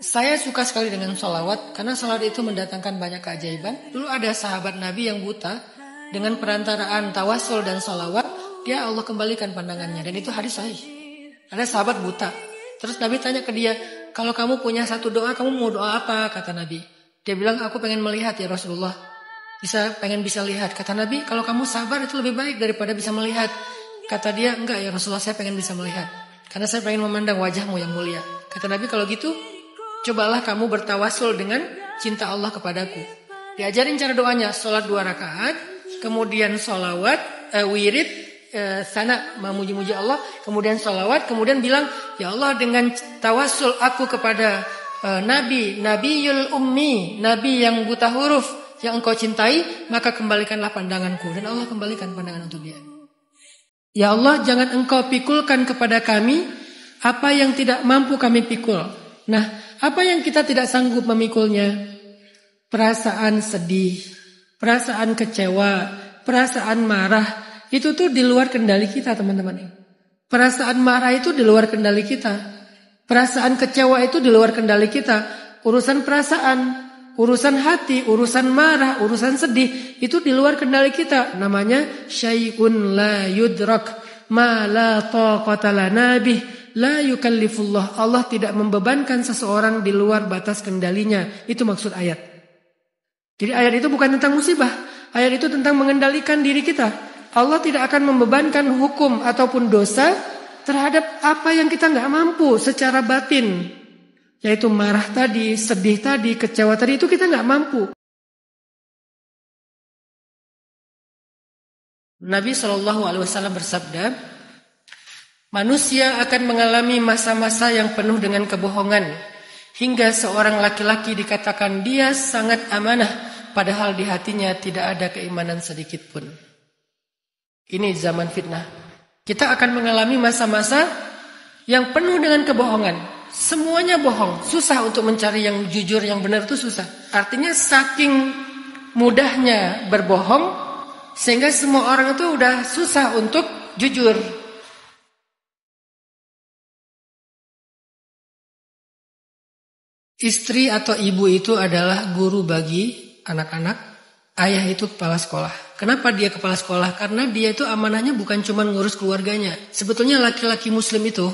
Saya suka sekali dengan sholawat karena sholawat itu mendatangkan banyak keajaiban. Dulu ada sahabat Nabi yang buta, dengan perantaraan tawasul dan sholawat, dia Allah kembalikan pandangannya, dan itu hadis sahih. Ada sahabat buta, terus Nabi tanya ke dia, kalau kamu punya satu doa, kamu mau doa apa? Kata Nabi. Dia bilang, aku pengen melihat ya Rasulullah. Pengen bisa lihat. Kata Nabi, kalau kamu sabar itu lebih baik daripada bisa melihat. Kata dia, enggak ya Rasulullah, saya pengen bisa melihat. Karena saya pengen memandang wajahmu yang mulia. Kata Nabi, kalau gitu, cobalah kamu bertawasul dengan cinta Allah kepadaku. Diajarin cara doanya, sholat 2 rakaat, kemudian sholawat, wirid, sana memuji-muji Allah, kemudian sholawat, kemudian bilang, ya Allah dengan tawasul aku kepada Nabiul Ummi, Nabi yang buta huruf, yang engkau cintai, maka kembalikanlah pandanganku. Dan Allah kembalikan pandangan untuk dia. Ya Allah, jangan engkau pikulkan kepada kami apa yang tidak mampu kami pikul. Nah, apa yang kita tidak sanggup memikulnya? Perasaan sedih, perasaan kecewa, perasaan marah, itu tuh di luar kendali kita, teman-teman. Perasaan marah itu di luar kendali kita. Perasaan kecewa itu di luar kendali kita. Urusan perasaan, urusan hati, urusan marah, urusan sedih, itu di luar kendali kita. Namanya syai'un la yudrak ma la taqata lana bih. La yukallifullah. Allah tidak membebankan seseorang di luar batas kendalinya. Itu maksud ayat. Jadi ayat itu bukan tentang musibah. Ayat itu tentang mengendalikan diri kita. Allah tidak akan membebankan hukum ataupun dosa terhadap apa yang kita nggak mampu secara batin. Yaitu marah tadi, sedih tadi, kecewa tadi, itu kita nggak mampu. Nabi SAW bersabda, manusia akan mengalami masa-masa yang penuh dengan kebohongan, hingga seorang laki-laki dikatakan dia sangat amanah, padahal di hatinya tidak ada keimanan sedikit pun. Ini zaman fitnah. Kita akan mengalami masa-masa yang penuh dengan kebohongan. Semuanya bohong. Susah untuk mencari yang jujur, yang benar itu susah. Artinya saking mudahnya berbohong, sehingga semua orang itu udah susah untuk jujur. Istri atau ibu itu adalah guru bagi anak-anak. Ayah itu kepala sekolah. Kenapa dia kepala sekolah? Karena dia itu amanahnya bukan cuma ngurus keluarganya. Sebetulnya laki-laki muslim itu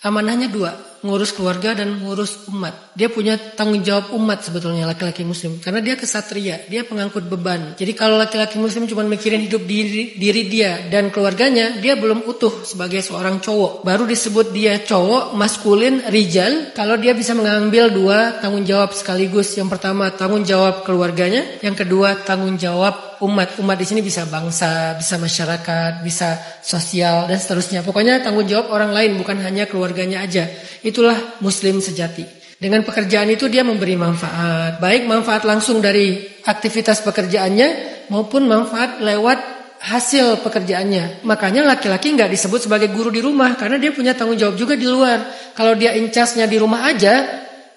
amanahnya 2. Ngurus keluarga dan ngurus umat. Dia punya tanggung jawab umat sebetulnya laki-laki muslim. Karena dia kesatria, dia pengangkut beban. Jadi kalau laki-laki muslim cuma mikirin hidup diri dia dan keluarganya, dia belum utuh sebagai seorang cowok. Baru disebut dia cowok, maskulin, rijal. Kalau dia bisa mengambil 2 tanggung jawab sekaligus. Yang pertama tanggung jawab keluarganya, yang kedua tanggung jawab umat. Umat di sini bisa bangsa, bisa masyarakat, bisa sosial dan seterusnya. Pokoknya tanggung jawab orang lain, bukan hanya keluarganya aja. Itulah muslim sejati. Dengan pekerjaan itu dia memberi manfaat. Baik manfaat langsung dari aktivitas pekerjaannya maupun manfaat lewat hasil pekerjaannya. Makanya laki-laki nggak disebut sebagai guru di rumah karena dia punya tanggung jawab juga di luar. Kalau dia incasnya di rumah aja,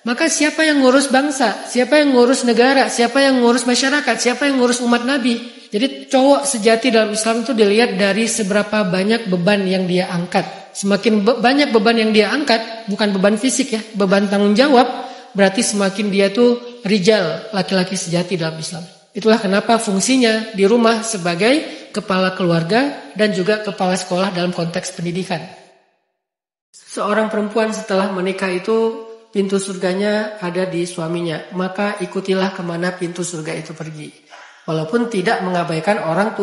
maka siapa yang ngurus bangsa? Siapa yang ngurus negara? Siapa yang ngurus masyarakat? Siapa yang ngurus umat Nabi? Jadi cowok sejati dalam Islam itu dilihat dari seberapa banyak beban yang dia angkat. Semakin banyak beban yang dia angkat, bukan beban fisik ya, beban tanggung jawab, berarti semakin dia tuh rijal, laki-laki sejati dalam Islam. Itulah kenapa fungsinya di rumah sebagai kepala keluarga dan juga kepala sekolah dalam konteks pendidikan. Seorang perempuan setelah menikah itu pintu surganya ada di suaminya, maka ikutilah kemana pintu surga itu pergi. Walaupun tidak mengabaikan orang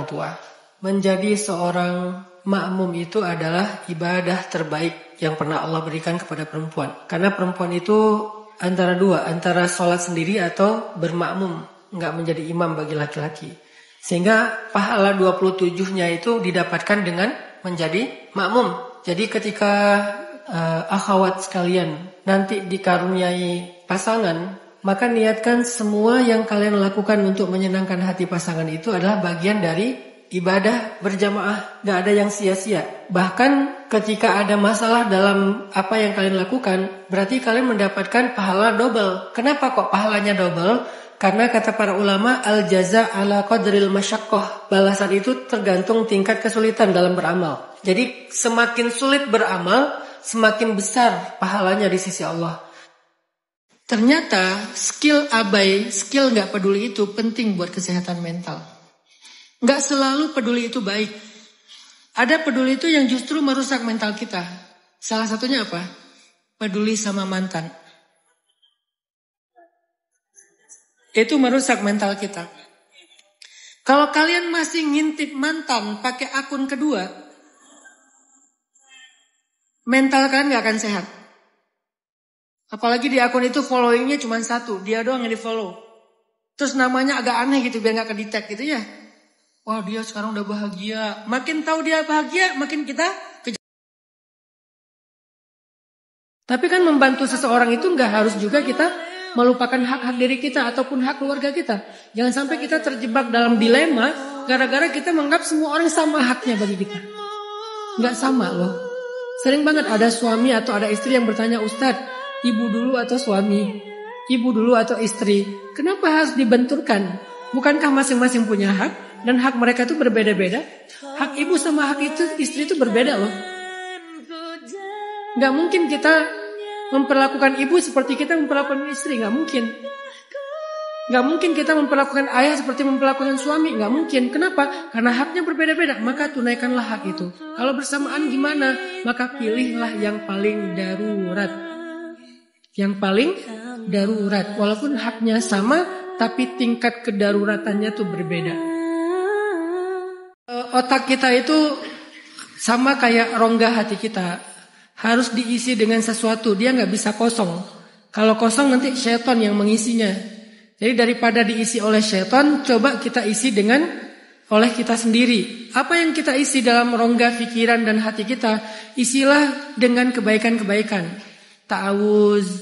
tua. Menjadi seorang makmum itu adalah ibadah terbaik yang pernah Allah berikan kepada perempuan. Karena perempuan itu antara 2, antara sholat sendiri atau bermakmum, nggak menjadi imam bagi laki-laki. Sehingga pahala 27-nya itu didapatkan dengan menjadi makmum. Jadi ketika akhwat sekalian nanti dikaruniai pasangan, maka niatkan semua yang kalian lakukan untuk menyenangkan hati pasangan itu adalah bagian dari ibadah berjamaah, gak ada yang sia-sia. Bahkan ketika ada masalah dalam apa yang kalian lakukan, berarti kalian mendapatkan pahala double. Kenapa kok pahalanya double? Karena kata para ulama, al-jaza ala qadril masyaqqah. Balasan itu tergantung tingkat kesulitan dalam beramal. Jadi semakin sulit beramal, semakin besar pahalanya di sisi Allah. Ternyata skill abai, skill gak peduli itu penting buat kesehatan mental. Gak selalu peduli itu baik. Ada peduli itu yang justru merusak mental kita. Salah satunya apa? Peduli sama mantan. Itu merusak mental kita. Kalau kalian masih ngintip mantan pakai akun kedua, mental kalian gak akan sehat. Apalagi di akun itu followingnya cuma satu, dia doang yang di follow. Terus namanya agak aneh gitu biar gak ke-detect gitu ya. Wah dia sekarang udah bahagia. Makin tahu dia bahagia makin kita kejar. Tapi kan membantu seseorang itu gak harus juga kita melupakan hak-hak diri kita ataupun hak keluarga kita. Jangan sampai kita terjebak dalam dilema gara-gara kita menganggap semua orang sama haknya bagi kita. Gak sama loh. Sering banget ada suami atau ada istri yang bertanya, Ustadz, ibu dulu atau suami? Ibu dulu atau istri? Kenapa harus dibenturkan? Bukankah masing-masing punya hak? Dan hak mereka itu berbeda-beda? Hak ibu sama hak itu istri itu berbeda loh. Gak mungkin kita memperlakukan ibu seperti kita memperlakukan istri. Gak mungkin. Gak mungkin kita memperlakukan ayah seperti memperlakukan suami. Gak mungkin. Kenapa? Karena haknya berbeda-beda. Maka tunaikanlah hak itu. Kalau bersamaan gimana? Maka pilihlah yang paling darurat. Yang paling darurat. Walaupun haknya sama, tapi tingkat kedaruratannya tuh berbeda. Otak kita itu sama kayak rongga hati kita. Harus diisi dengan sesuatu. Dia gak bisa kosong. Kalau kosong nanti syaitan yang mengisinya. Jadi daripada diisi oleh syaitan, coba kita isi dengan oleh kita sendiri. Apa yang kita isi dalam rongga pikiran dan hati kita, isilah dengan kebaikan-kebaikan. Ta'awuz,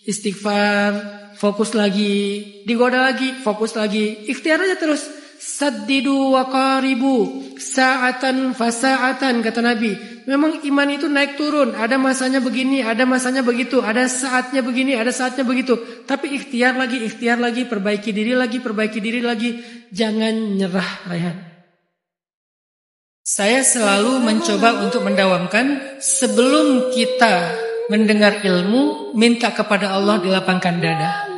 istighfar, fokus lagi, digoda lagi, fokus lagi. Ikhtiar aja terus. Saddidu wa qaribu, sa'atan fasa'atan, kata Nabi. Memang iman itu naik turun. Ada masanya begini, ada masanya begitu. Ada saatnya begini, ada saatnya begitu. Tapi ikhtiar lagi, perbaiki diri lagi. Jangan nyerah, Raihan. Saya selalu mencoba untuk mendawamkan, sebelum kita mendengar ilmu, minta kepada Allah dilapangkan dada.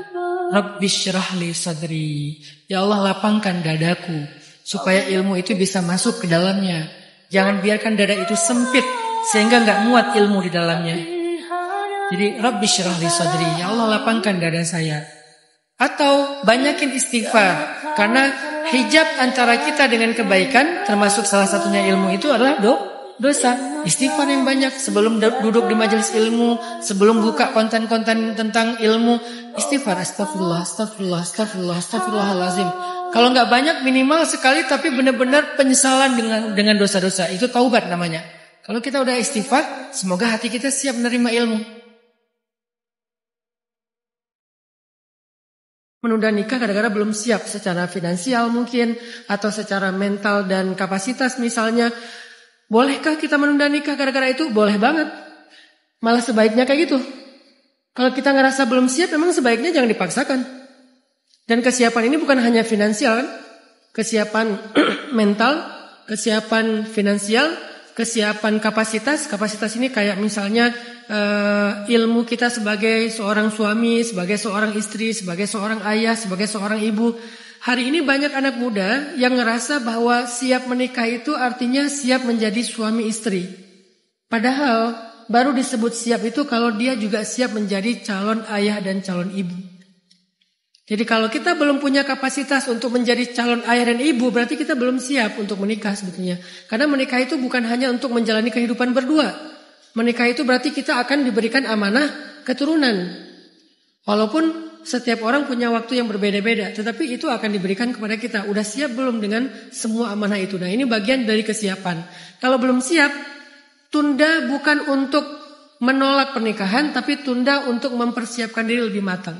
Rabbi syrah li sadri. Ya Allah, lapangkan dadaku supaya ilmu itu bisa masuk ke dalamnya. Jangan biarkan dada itu sempit sehingga gak muat ilmu di dalamnya. Jadi Rabbi syrah li sadri. Ya Allah, lapangkan dada saya. Atau banyakin istighfar. Karena hijab antara kita dengan kebaikan, termasuk salah satunya ilmu itu adalah dosa. Istighfar yang banyak sebelum duduk di majelis ilmu, sebelum buka konten-konten tentang ilmu, istighfar, astagfirullahalazim. Kalau nggak banyak minimal sekali, tapi benar-benar penyesalan dengan dosa-dosa, itu taubat namanya. Kalau kita udah istighfar, semoga hati kita siap menerima ilmu. Menunda nikah kadang-kadang belum siap secara finansial mungkin, atau secara mental dan kapasitas misalnya. Bolehkah kita menunda nikah gara-gara itu? Boleh banget. Malah sebaiknya kayak gitu. Kalau kita ngerasa belum siap, memang sebaiknya jangan dipaksakan. Dan kesiapan ini bukan hanya finansial kan? Kesiapan mental, kesiapan finansial, kesiapan kapasitas. Kapasitas ini kayak misalnya ilmu kita sebagai seorang suami, sebagai seorang istri, sebagai seorang ayah, sebagai seorang ibu. Hari ini banyak anak muda yang ngerasa bahwa siap menikah itu artinya siap menjadi suami istri. Padahal baru disebut siap itu kalau dia juga siap menjadi calon ayah dan calon ibu. Jadi kalau kita belum punya kapasitas untuk menjadi calon ayah dan ibu, berarti kita belum siap untuk menikah sebetulnya. Karena menikah itu bukan hanya untuk menjalani kehidupan berdua. Menikah itu berarti kita akan diberikan amanah keturunan. Walaupun setiap orang punya waktu yang berbeda-beda, tetapi itu akan diberikan kepada kita. Udah siap belum dengan semua amanah itu? Nah, ini bagian dari kesiapan. Kalau belum siap, tunda bukan untuk menolak pernikahan, tapi tunda untuk mempersiapkan diri lebih matang.